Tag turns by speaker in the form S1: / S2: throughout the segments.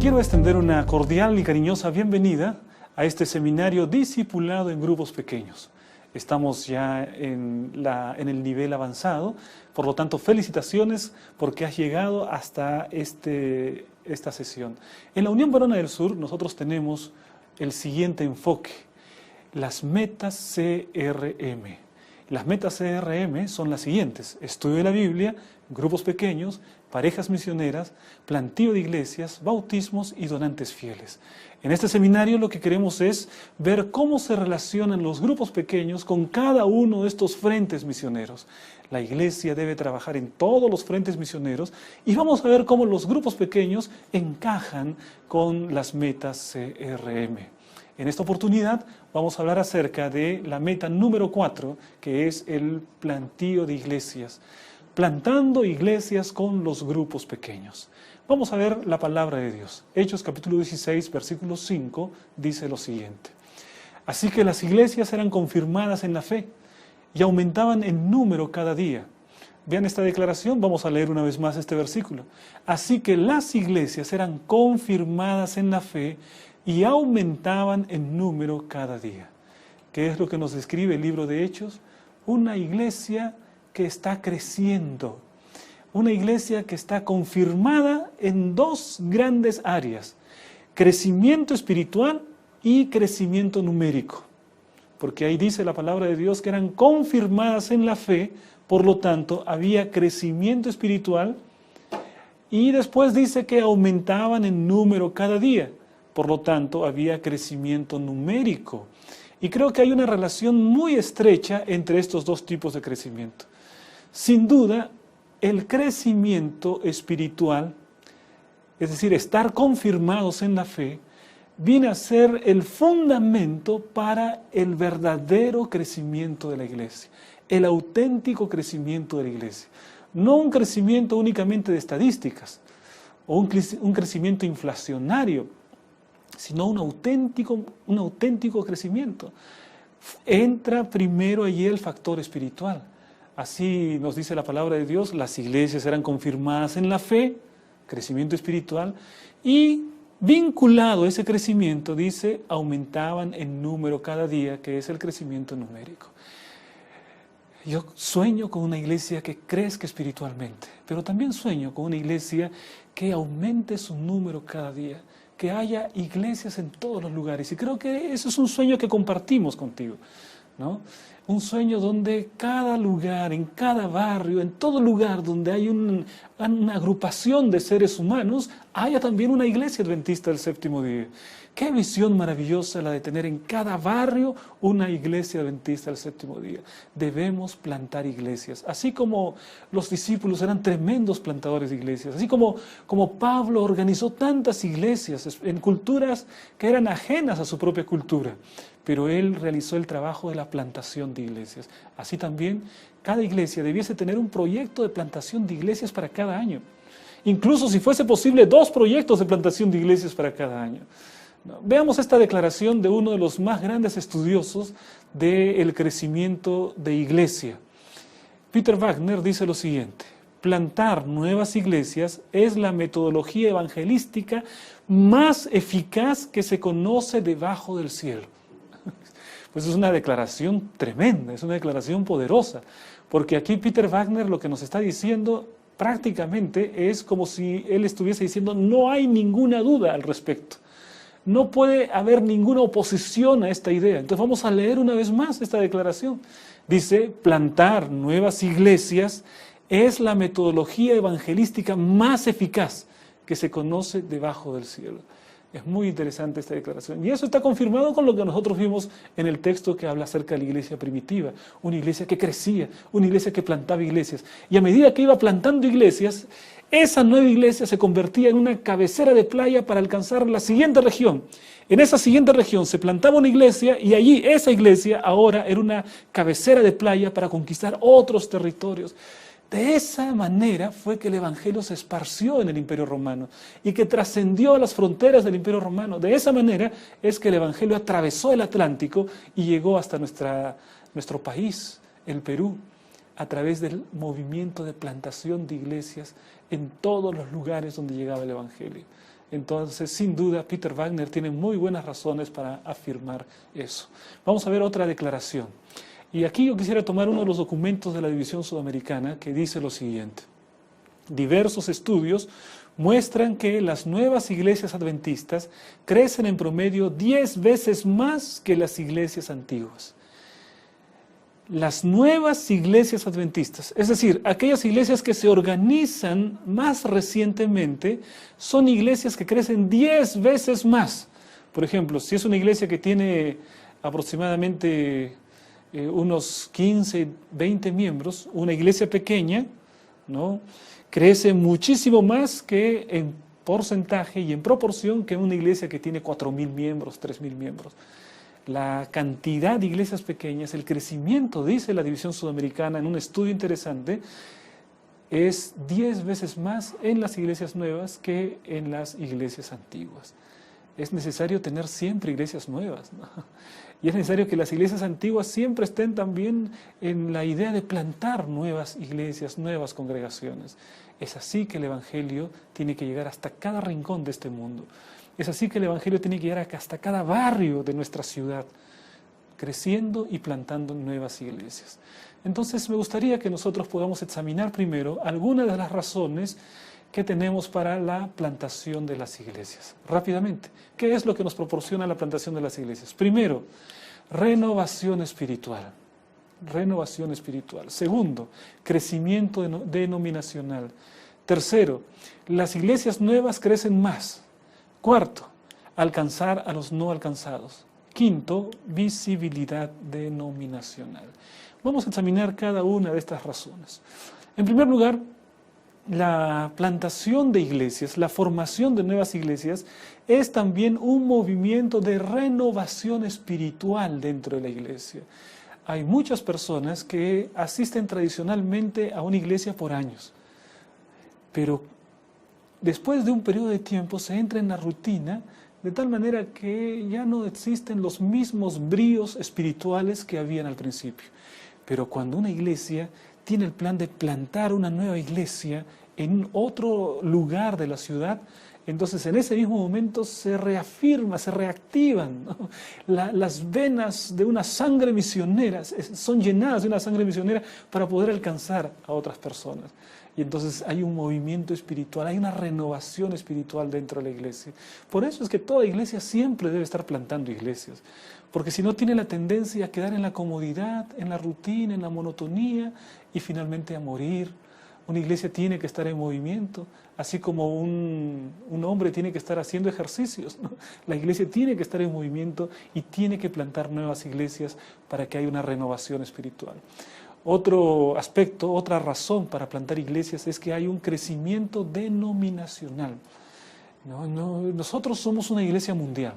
S1: quiero extender una cordial y cariñosa bienvenida a este seminario discipulado en grupos pequeños. Estamos ya en el nivel avanzado, por lo tanto felicitaciones porque has llegado hasta esta sesión. En la Unión Varona del Sur nosotros tenemos el siguiente enfoque: las metas CRM. Las metas CRM son las siguientes: estudio de la Biblia, grupos pequeños, parejas misioneras, planteo de iglesias, bautismos y donantes fieles. En este seminario lo que queremos es ver cómo se relacionan los grupos pequeños con cada uno de estos frentes misioneros. La iglesia debe trabajar en todos los frentes misioneros y vamos a ver cómo los grupos pequeños encajan con las metas CRM. En esta oportunidad vamos a hablar acerca de la meta número 4, que es el planteo de iglesias. Plantando iglesias con los grupos pequeños. Vamos a ver la palabra de Dios. Hechos capítulo 16, versículo 5, dice lo siguiente: así que las iglesias eran confirmadas en la fe y aumentaban en número cada día. Vean esta declaración, vamos a leer una vez más este versículo. Así que las iglesias eran confirmadas en la fe y aumentaban en número cada día. ¿Qué es lo que nos describe el libro de Hechos? Una iglesia que está creciendo, una iglesia que está confirmada en dos grandes áreas: crecimiento espiritual y crecimiento numérico. Porque ahí dice la palabra de Dios que eran confirmadas en la fe, por lo tanto había crecimiento espiritual, y después dice que aumentaban en número cada día, por lo tanto había crecimiento numérico. Y creo que hay una relación muy estrecha entre estos dos tipos de crecimiento. Sin duda, el crecimiento espiritual, es decir, estar confirmados en la fe, viene a ser el fundamento para el verdadero crecimiento de la iglesia, el auténtico crecimiento de la iglesia. No un crecimiento únicamente de estadísticas, o un crecimiento inflacionario, sino un auténtico crecimiento. Entra primero allí el factor espiritual. Así nos dice la palabra de Dios: las iglesias eran confirmadas en la fe, crecimiento espiritual, y vinculado a ese crecimiento, dice, aumentaban en número cada día, que es el crecimiento numérico. Yo sueño con una iglesia que crezca espiritualmente, pero también sueño con una iglesia que aumente su número cada día, que haya iglesias en todos los lugares, y creo que eso es un sueño que compartimos contigo, ¿no? Un sueño donde cada lugar, en cada barrio, en todo lugar donde hay una agrupación de seres humanos, haya también una iglesia adventista del séptimo día. Qué visión maravillosa la de tener en cada barrio una iglesia adventista del séptimo día. Debemos plantar iglesias, así como los discípulos eran tremendos plantadores de iglesias, así como Pablo organizó tantas iglesias en culturas que eran ajenas a su propia cultura, pero él realizó el trabajo de la plantación de iglesias. Así también cada iglesia debiese tener un proyecto de plantación de iglesias para cada año. Incluso si fuese posible 2 proyectos de plantación de iglesias para cada año. Veamos esta declaración de uno de los más grandes estudiosos del crecimiento de iglesia. Peter Wagner dice lo siguiente: plantar nuevas iglesias es la metodología evangelística más eficaz que se conoce debajo del cielo. Pues es una declaración tremenda, es una declaración poderosa, porque aquí Peter Wagner lo que nos está diciendo prácticamente es como si él estuviese diciendo: no hay ninguna duda al respecto. No puede haber ninguna oposición a esta idea. Entonces vamos a leer una vez más esta declaración. Dice: plantar nuevas iglesias es la metodología evangelística más eficaz que se conoce debajo del cielo. Es muy interesante esta declaración. Y eso está confirmado con lo que nosotros vimos en el texto que habla acerca de la iglesia primitiva. Una iglesia que crecía, una iglesia que plantaba iglesias. Y a medida que iba plantando iglesias, esa nueva iglesia se convertía en una cabecera de playa para alcanzar la siguiente región. En esa siguiente región se plantaba una iglesia y allí esa iglesia ahora era una cabecera de playa para conquistar otros territorios. De esa manera fue que el evangelio se esparció en el Imperio Romano y que trascendió a las fronteras del Imperio Romano. De esa manera es que el evangelio atravesó el Atlántico y llegó hasta nuestro país, el Perú, a través del movimiento de plantación de iglesias en todos los lugares donde llegaba el evangelio. Entonces, sin duda, Peter Wagner tiene muy buenas razones para afirmar eso. Vamos a ver otra declaración. Y aquí yo quisiera tomar uno de los documentos de la División Sudamericana que dice lo siguiente. Diversos estudios muestran que las nuevas iglesias adventistas crecen en promedio 10 veces más que las iglesias antiguas. Las nuevas iglesias adventistas, es decir, aquellas iglesias que se organizan más recientemente, son iglesias que crecen 10 veces más. Por ejemplo, si es una iglesia que tiene aproximadamente unos 15, 20 miembros, una iglesia pequeña, ¿no?, crece muchísimo más que en porcentaje y en proporción que una iglesia que tiene 4.000 miembros, 3.000 miembros. La cantidad de iglesias pequeñas, el crecimiento, dice la División Sudamericana en un estudio interesante, es 10 veces más en las iglesias nuevas que en las iglesias antiguas. Es necesario tener siempre iglesias nuevas, ¿no? Y es necesario que las iglesias antiguas siempre estén también en la idea de plantar nuevas iglesias, nuevas congregaciones. Es así que el Evangelio tiene que llegar hasta cada rincón de este mundo. Es así que el Evangelio tiene que llegar hasta cada barrio de nuestra ciudad, creciendo y plantando nuevas iglesias. Entonces me gustaría que nosotros podamos examinar primero algunas de las razones que tenemos para la plantación de las iglesias. Rápidamente, ¿qué es lo que nos proporciona la plantación de las iglesias? Primero, renovación espiritual. Renovación espiritual. Segundo, crecimiento denominacional. Tercero, las iglesias nuevas crecen más. Cuarto, alcanzar a los no alcanzados. Quinto, visibilidad denominacional. Vamos a examinar cada una de estas razones. En primer lugar, la plantación de iglesias, la formación de nuevas iglesias, es también un movimiento de renovación espiritual dentro de la iglesia. Hay muchas personas que asisten tradicionalmente a una iglesia por años, pero después de un periodo de tiempo se entra en la rutina, de tal manera que ya no existen los mismos bríos espirituales que habían al principio. Pero cuando una iglesia tiene el plan de plantar una nueva iglesia en otro lugar de la ciudad, entonces en ese mismo momento se reafirma, se reactivan, ¿no? Las venas de una sangre misionera son llenadas de una sangre misionera para poder alcanzar a otras personas. Y entonces hay un movimiento espiritual, hay una renovación espiritual dentro de la iglesia. Por eso es que toda iglesia siempre debe estar plantando iglesias, porque si no tiene la tendencia a quedar en la comodidad, en la rutina, en la monotonía y finalmente a morir. Una iglesia tiene que estar en movimiento, así como un hombre tiene que estar haciendo ejercicios, ¿no? La iglesia tiene que estar en movimiento y tiene que plantar nuevas iglesias para que haya una renovación espiritual. Otro aspecto, otra razón para plantar iglesias es que hay un crecimiento denominacional. Nosotros somos una iglesia mundial.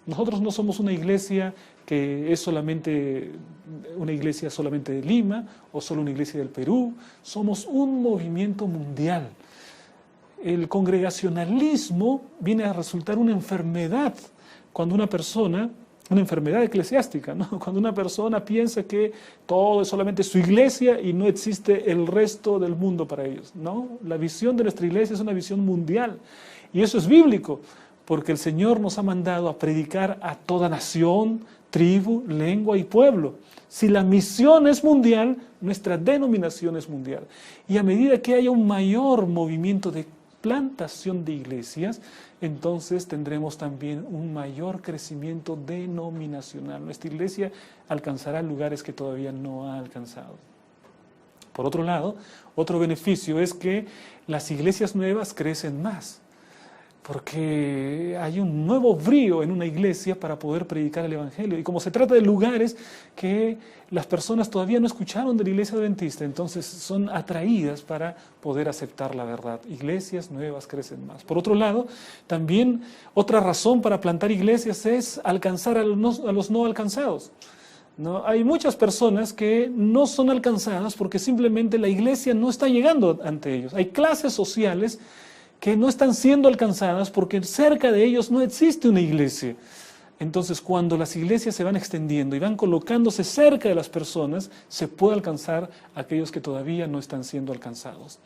S1: Nosotros no somos una iglesia que es solamente una iglesia solamente de Lima o solo una iglesia del Perú. Somos un movimiento mundial. El congregacionalismo viene a resultar una enfermedad cuando una persona, una enfermedad eclesiástica, ¿no? Cuando una persona piensa que todo es solamente su iglesia y no existe el resto del mundo para ellos, ¿no? La visión de nuestra iglesia es una visión mundial y eso es bíblico, porque el Señor nos ha mandado a predicar a toda nación, tribu, lengua y pueblo. Si la misión es mundial, nuestra denominación es mundial. Y a medida que haya un mayor movimiento de plantación de iglesias, entonces tendremos también un mayor crecimiento denominacional. Nuestra iglesia alcanzará lugares que todavía no ha alcanzado. Por otro lado, otro beneficio es que las iglesias nuevas crecen más, porque hay un nuevo brío en una iglesia para poder predicar el Evangelio. Y como se trata de lugares que las personas todavía no escucharon de la iglesia adventista, entonces son atraídas para poder aceptar la verdad. Iglesias nuevas crecen más. Por otro lado, también otra razón para plantar iglesias es alcanzar a los no alcanzados, ¿no? Hay muchas personas que no son alcanzadas porque simplemente la iglesia no está llegando ante ellos. Hay clases sociales que no están siendo alcanzadas porque cerca de ellos no existe una iglesia. Entonces, cuando las iglesias se van extendiendo y van colocándose cerca de las personas, se puede alcanzar a aquellos que todavía no están siendo alcanzados.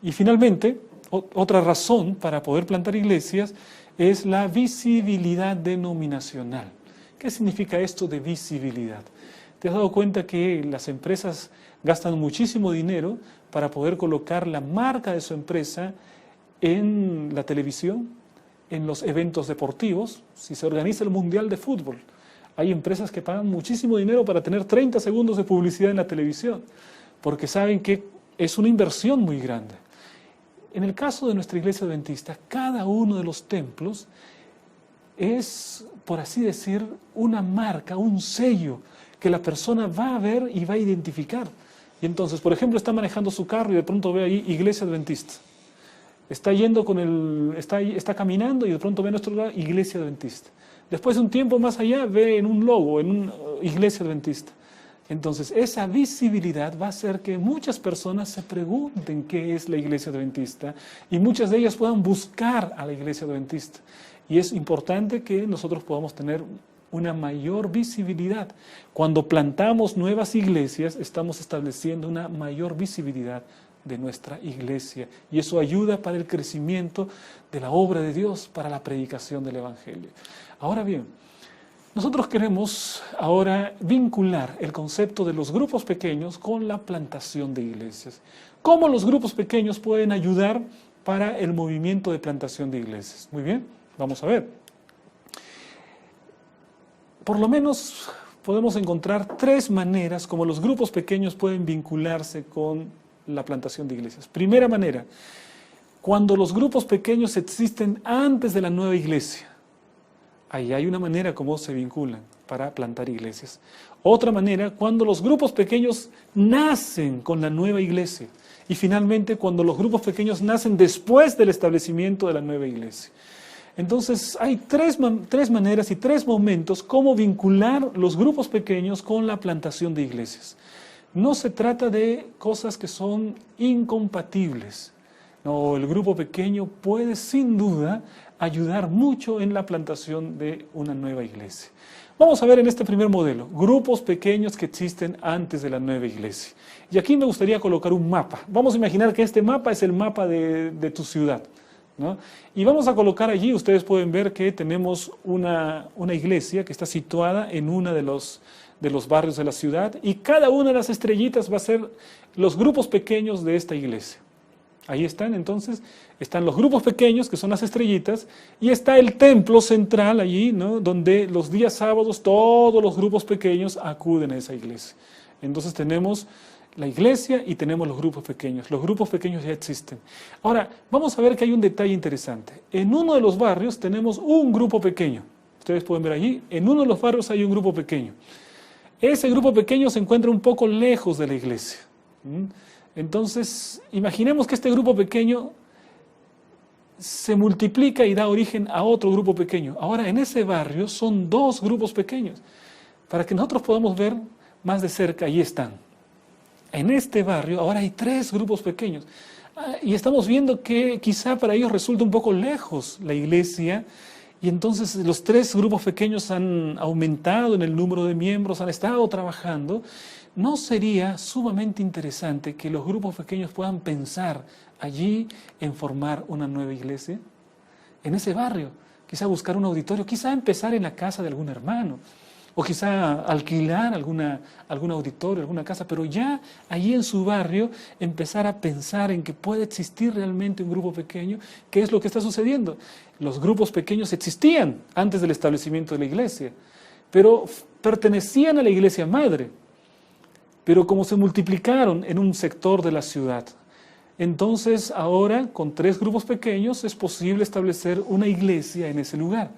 S1: Y finalmente, otra razón para poder plantar iglesias es la visibilidad denominacional. ¿Qué significa esto de visibilidad? ¿Te has dado cuenta que las empresas gastan muchísimo dinero para poder colocar la marca de su empresa en la televisión, en los eventos deportivos? Si se organiza el Mundial de Fútbol, hay empresas que pagan muchísimo dinero para tener 30 segundos de publicidad en la televisión, porque saben que es una inversión muy grande. En el caso de nuestra iglesia adventista, cada uno de los templos es, por así decir, una marca, un sello que la persona va a ver y va a identificar. Y entonces, por ejemplo, está manejando su carro y de pronto ve ahí iglesia adventista. Está yendo está caminando y de pronto ve en nuestro lugar iglesia adventista. Después de un tiempo más allá ve en un logo, en una iglesia adventista. Entonces, esa visibilidad va a hacer que muchas personas se pregunten qué es la iglesia adventista y muchas de ellas puedan buscar a la iglesia adventista. Y es importante que nosotros podamos tener una mayor visibilidad. Cuando plantamos nuevas iglesias, estamos estableciendo una mayor visibilidad de nuestra iglesia. Y eso ayuda para el crecimiento de la obra de Dios, para la predicación del Evangelio. Ahora bien, nosotros queremos ahora vincular el concepto de los grupos pequeños con la plantación de iglesias. ¿Cómo los grupos pequeños pueden ayudar para el movimiento de plantación de iglesias? Muy bien, vamos a ver. Por lo menos podemos encontrar 3 maneras como los grupos pequeños pueden vincularse con la plantación de iglesias. Primera manera, cuando los grupos pequeños existen antes de la nueva iglesia. Ahí hay una manera como se vinculan para plantar iglesias. Otra manera, cuando los grupos pequeños nacen con la nueva iglesia. Y finalmente, cuando los grupos pequeños nacen después del establecimiento de la nueva iglesia. Entonces, hay tres maneras y 3 momentos cómo vincular los grupos pequeños con la plantación de iglesias. No se trata de cosas que son incompatibles. No, el grupo pequeño puede sin duda ayudar mucho en la plantación de una nueva iglesia. Vamos a ver en este primer modelo, grupos pequeños que existen antes de la nueva iglesia. Y aquí me gustaría colocar un mapa. Vamos a imaginar que este mapa es el mapa de tu ciudad, ¿no? Y vamos a colocar allí, ustedes pueden ver que tenemos una iglesia que está situada en uno de los barrios de la ciudad y cada una de las estrellitas va a ser los grupos pequeños de esta iglesia. Ahí están, entonces, están los grupos pequeños, que son las estrellitas, y está el templo central allí, ¿no? Donde los días sábados todos los grupos pequeños acuden a esa iglesia. Entonces tenemos la iglesia y tenemos los grupos pequeños. Los grupos pequeños ya existen. Ahora, vamos a ver que hay un detalle interesante. En uno de los barrios tenemos un grupo pequeño. Ustedes pueden ver allí, en uno de los barrios hay un grupo pequeño. Ese grupo pequeño se encuentra un poco lejos de la iglesia. Entonces, imaginemos que este grupo pequeño se multiplica y da origen a otro grupo pequeño. Ahora, en ese barrio son 2 grupos pequeños. Para que nosotros podamos ver más de cerca, ahí están. En este barrio ahora hay 3 grupos pequeños. Y estamos viendo que quizá para ellos resulta un poco lejos la iglesia. Y entonces los 3 grupos pequeños han aumentado en el número de miembros, han estado trabajando. ¿No sería sumamente interesante que los grupos pequeños puedan pensar allí en formar una nueva iglesia? En ese barrio, quizá buscar un auditorio, quizá empezar en la casa de algún hermano, o quizá alquilar algún auditorio, alguna casa, pero ya allí en su barrio empezar a pensar en que puede existir realmente un grupo pequeño. ¿Qué es lo que está sucediendo? Los grupos pequeños existían antes del establecimiento de la iglesia, pero pertenecían a la iglesia madre. Pero como se multiplicaron en un sector de la ciudad, entonces ahora con 3 grupos pequeños es posible establecer una iglesia en ese lugar.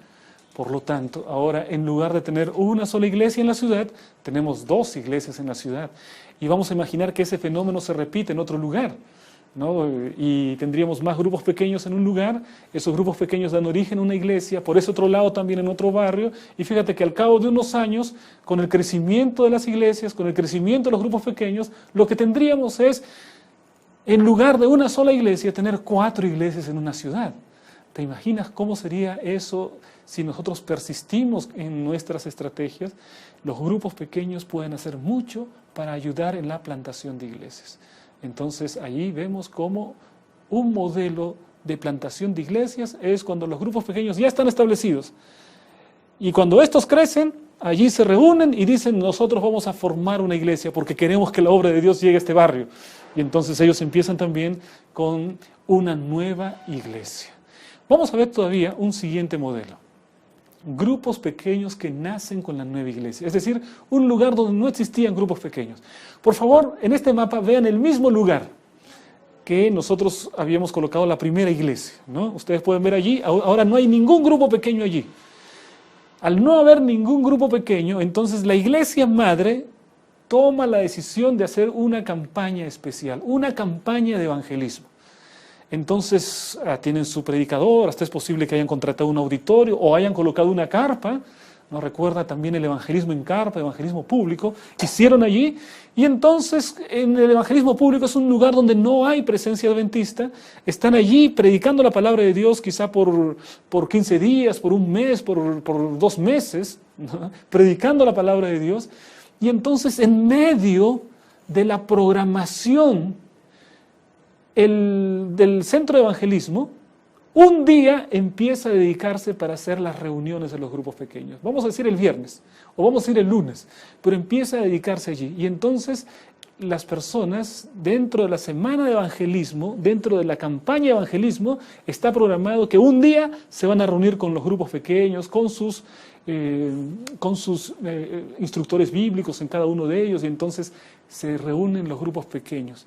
S1: Por lo tanto, ahora en lugar de tener una sola iglesia en la ciudad, tenemos 2 iglesias en la ciudad. Y vamos a imaginar que ese fenómeno se repite en otro lugar, ¿no? Y tendríamos más grupos pequeños en un lugar, esos grupos pequeños dan origen a una iglesia, por ese otro lado también en otro barrio, y fíjate que al cabo de unos años, con el crecimiento de las iglesias, con el crecimiento de los grupos pequeños, lo que tendríamos es, en lugar de una sola iglesia, tener 4 iglesias en una ciudad. ¿Te imaginas cómo sería eso si nosotros persistimos en nuestras estrategias? Los grupos pequeños pueden hacer mucho para ayudar en la plantación de iglesias. Entonces, allí vemos cómo un modelo de plantación de iglesias es cuando los grupos pequeños ya están establecidos. Y cuando estos crecen, allí se reúnen y dicen, nosotros vamos a formar una iglesia porque queremos que la obra de Dios llegue a este barrio. Y entonces ellos empiezan también con una nueva iglesia. Vamos a ver todavía un siguiente modelo. Grupos pequeños que nacen con la nueva iglesia. Es decir, un lugar donde no existían grupos pequeños. Por favor, en este mapa vean el mismo lugar que nosotros habíamos colocado la primera iglesia, ¿no? Ustedes pueden ver allí, ahora no hay ningún grupo pequeño allí. Al no haber ningún grupo pequeño, entonces la iglesia madre toma la decisión de hacer una campaña especial, una campaña de evangelismo. Entonces tienen su predicador, hasta es posible que hayan contratado un auditorio o hayan colocado una carpa, nos recuerda también el evangelismo en carpa, evangelismo público, hicieron allí, y entonces en el evangelismo público es un lugar donde no hay presencia adventista, están allí predicando la palabra de Dios quizá por 15 días, por un mes, por 2 meses, ¿no? Predicando la palabra de Dios, y entonces en medio de la programación del centro de evangelismo, un día empieza a dedicarse para hacer las reuniones de los grupos pequeños. Vamos a decir el viernes, o vamos a decir el lunes, pero empieza a dedicarse allí. Y entonces las personas, dentro de la semana de evangelismo, dentro de la campaña de evangelismo, está programado que un día se van a reunir con los grupos pequeños, con sus instructores bíblicos en cada uno de ellos, y entonces se reúnen los grupos pequeños.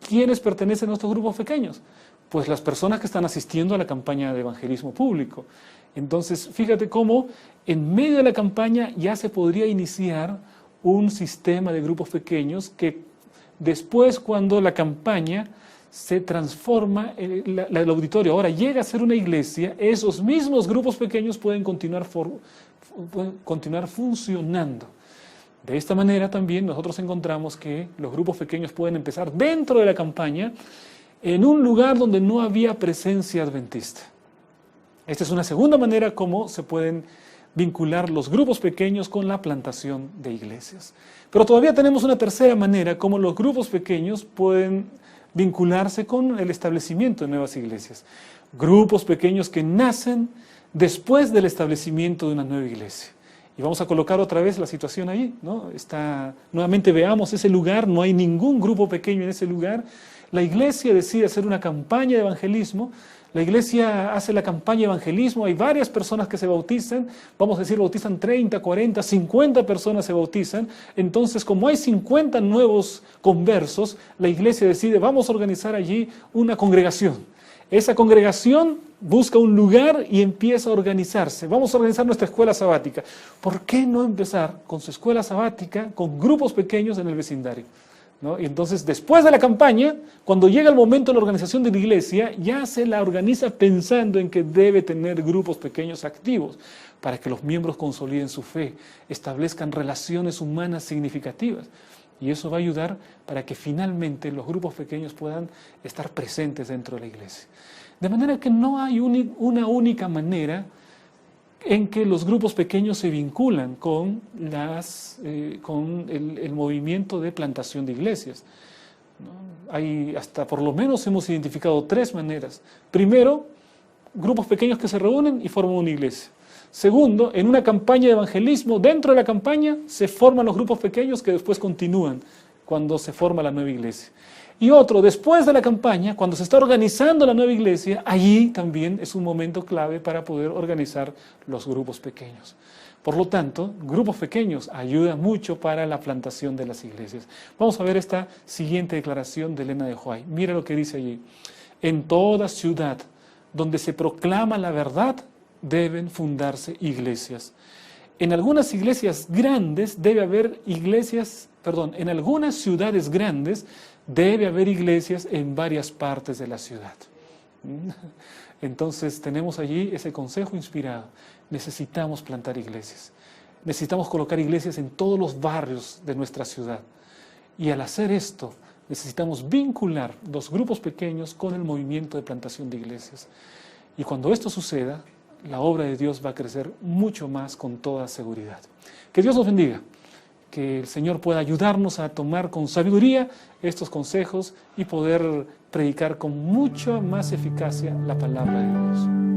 S1: ¿Quiénes pertenecen a estos grupos pequeños? Pues las personas que están asistiendo a la campaña de evangelismo público. Entonces, fíjate cómo en medio de la campaña ya se podría iniciar un sistema de grupos pequeños que después, cuando la campaña se transforma, el auditorio ahora llega a ser una iglesia, esos mismos grupos pequeños pueden continuar funcionando. De esta manera también nosotros encontramos que los grupos pequeños pueden empezar dentro de la campaña en un lugar donde no había presencia adventista. Esta es una segunda manera como se pueden vincular los grupos pequeños con la plantación de iglesias. Pero todavía tenemos una tercera manera como los grupos pequeños pueden vincularse con el establecimiento de nuevas iglesias. Grupos pequeños que nacen después del establecimiento de una nueva iglesia. Y vamos a colocar otra vez la situación ahí, ¿no? Nuevamente veamos ese lugar, no hay ningún grupo pequeño en ese lugar. La iglesia decide hacer una campaña de evangelismo, la iglesia hace la campaña de evangelismo, hay varias personas que se bautizan, vamos a decir bautizan 30, 40, 50 personas se bautizan, entonces como hay 50 nuevos conversos, la iglesia decide vamos a organizar allí una congregación. Esa congregación busca un lugar y empieza a organizarse. Vamos a organizar nuestra escuela sabática. ¿Por qué no empezar con su escuela sabática, con grupos pequeños en el vecindario? ¿No? Y entonces, después de la campaña, cuando llega el momento de la organización de la iglesia, ya se la organiza pensando en que debe tener grupos pequeños activos para que los miembros consoliden su fe, establezcan relaciones humanas significativas. Y eso va a ayudar para que finalmente los grupos pequeños puedan estar presentes dentro de la iglesia. De manera que no hay una única manera en que los grupos pequeños se vinculan con el movimiento de plantación de iglesias, ¿no? Hay hasta por lo menos hemos identificado 3 maneras. Primero, grupos pequeños que se reúnen y forman una iglesia. Segundo, en una campaña de evangelismo, dentro de la campaña se forman los grupos pequeños que después continúan cuando se forma la nueva iglesia. Y otro, después de la campaña, cuando se está organizando la nueva iglesia, allí también es un momento clave para poder organizar los grupos pequeños. Por lo tanto, grupos pequeños ayudan mucho para la plantación de las iglesias. Vamos a ver esta siguiente declaración de Elena de White. Mira lo que dice allí. En toda ciudad donde se proclama la verdad, deben fundarse iglesias. En algunas iglesias grandes debe haber en algunas ciudades grandes debe haber iglesias en varias partes de la ciudad. Entonces tenemos allí ese consejo inspirado. Necesitamos plantar iglesias. Necesitamos colocar iglesias en todos los barrios de nuestra ciudad. Y al hacer esto, necesitamos vincular los grupos pequeños con el movimiento de plantación de iglesias. Y cuando esto suceda, la obra de Dios va a crecer mucho más con toda seguridad. Que Dios nos bendiga, que el Señor pueda ayudarnos a tomar con sabiduría estos consejos y poder predicar con mucha más eficacia la palabra de Dios.